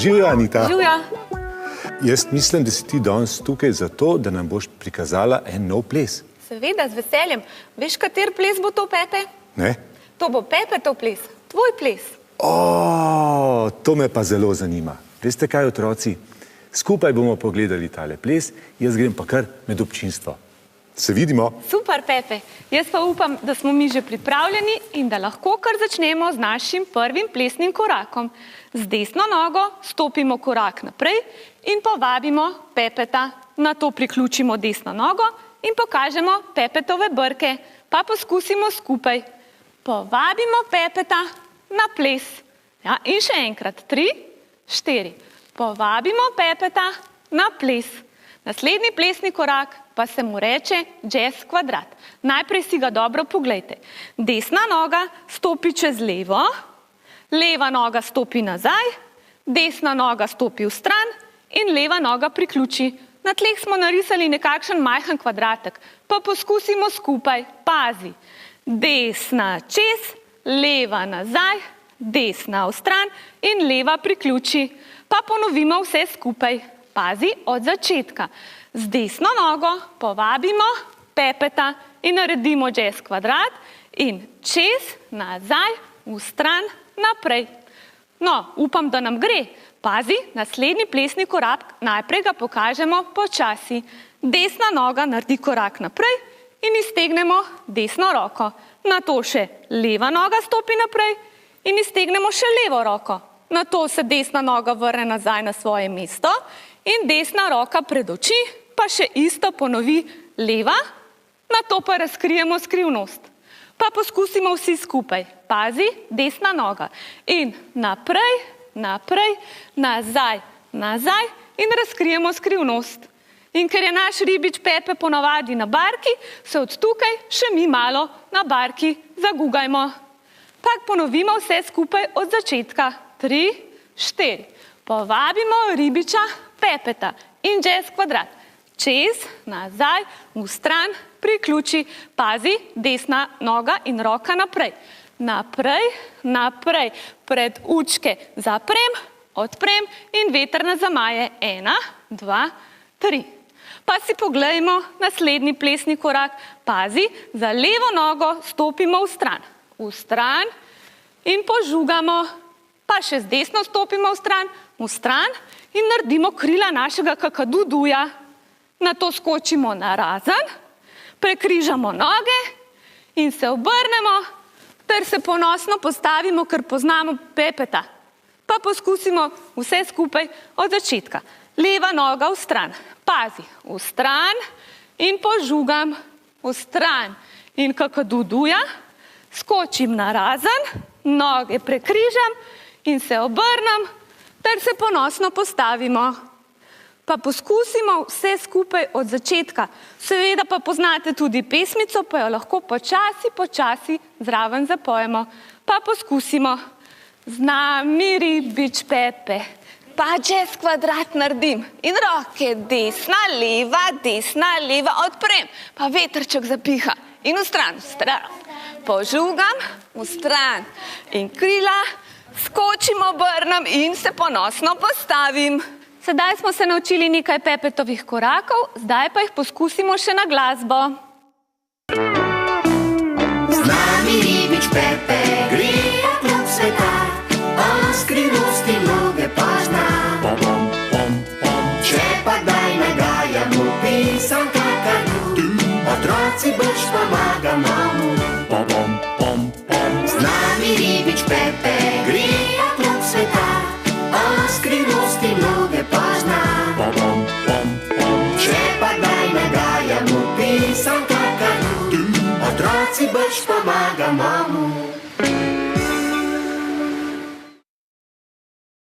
Živjo, Anita. Živjo. Jaz mislim, da si ti danes tukaj zato, da nam boš prikazala en nov ples. Seveda, z veseljem. Veš, kater ples bo to, Pepe? Ne? To bo Pepetov ples, tvoj ples. To me pa zelo zanima. Veste kaj, otroci? Skupaj bomo pogledali tale ples, jaz grem pa kar med občinstvo. Se vidimo? Super, Pepe. Jaz pa upam, da smo mi že pripravljeni in da lahko kar začnemo z našim prvim plesnim korakom. Z desno nogo stopimo korak naprej in povabimo Pepeta. Nato priključimo desno nogo in pokažemo Pepetove brke, pa poskusimo skupaj. Povabimo Pepeta na ples. Ja, in še enkrat, 3, 4. Povabimo Pepeta na ples. Naslednji plesni korak pa se mu reče jazz kvadrat. Najprej si ga dobro poglejte. Desna noga stopi čez levo, leva noga stopi nazaj, desna noga stopi v stran in leva noga priključi. Na tleh smo narisali nekakšen majhen kvadratek, pa poskusimo skupaj. Pazi, desna čez, leva nazaj, desna v stran in leva priključi. Pa ponovimo vse skupaj. Pazi, od začetka. Z desno nogo povabimo Pepeta in naredimo jazz kvadrat in čez, nazaj, v stran, naprej. No, upam, da nam gre. Pazi, naslednji plesni korak, najprej ga pokažemo počasi. Desna noga naredi korak naprej in iztegnemo desno roko. Nato še leva noga stopi naprej in iztegnemo še levo roko. Nato se desna noga vrne nazaj na svoje mesto in desna roka pred oči, pa še isto ponovi leva, nato pa razkrijemo skrivnost. Pa poskusimo vsi skupaj. Pazi, desna noga. In naprej, naprej, nazaj, nazaj in razkrijemo skrivnost. In ker je naš ribič Pepe ponavadi na barki, se od tukaj še mi malo na barki zagugajmo. Pa ponovimo vse skupaj od začetka. 3, 4. Povabimo ribiča Pepeta in jazz kvadrat. Čez, nazaj, v stran, priključi. Pazi, desna noga in roka naprej. Naprej, naprej. Pred učke zaprem, odprem in vetrne zamaje. 1, 2, 3. Pa si poglejmo naslednji plesni korak. Pazi, za levo nogo stopimo v stran. V stran in požugamo. Pa še z desno stopimo v stran in naredimo krila našega kakaduduja. Nato skočimo na razen, prekrižamo noge in se obrnemo, ter se ponosno postavimo, ker poznamo Pepeta. Pa poskusimo vse skupaj od začetka. Leva noga v stran. Pazi, v stran in požugam, v stran in kakaduduja. Skočim na razen, noge prekrižam in se obrnem, ter se ponosno postavimo. Pa poskusimo vse skupaj od začetka. Seveda pa poznate tudi pesmico, pa jo lahko počasi, počasi zraven zapojemo. Pa poskusimo. Z nami ribič Pepe, pa jazz kvadrat naredim. In roke desna, leva, odprem. Pa vetrček zapiha. In v stran, požugam, v stran. In krila, skočim, obrnem in se ponosno postavim. Sedaj smo se naučili nekaj Pepetovih korakov, zdaj pa jih poskusimo še na glasbo. Z nami ribič Pepe gre okrog sveta, on skrivnosti mnoge pozna. Če pa kdaj nagajamo pisem kakadu, otroci brž pomagamo mu. Z nami ribič Pepe gre okrog sveta, on skrivnosti mnoge pozna. Če pa kdaj nagajamo pisem kakadu, otroci brž pomagamo mu.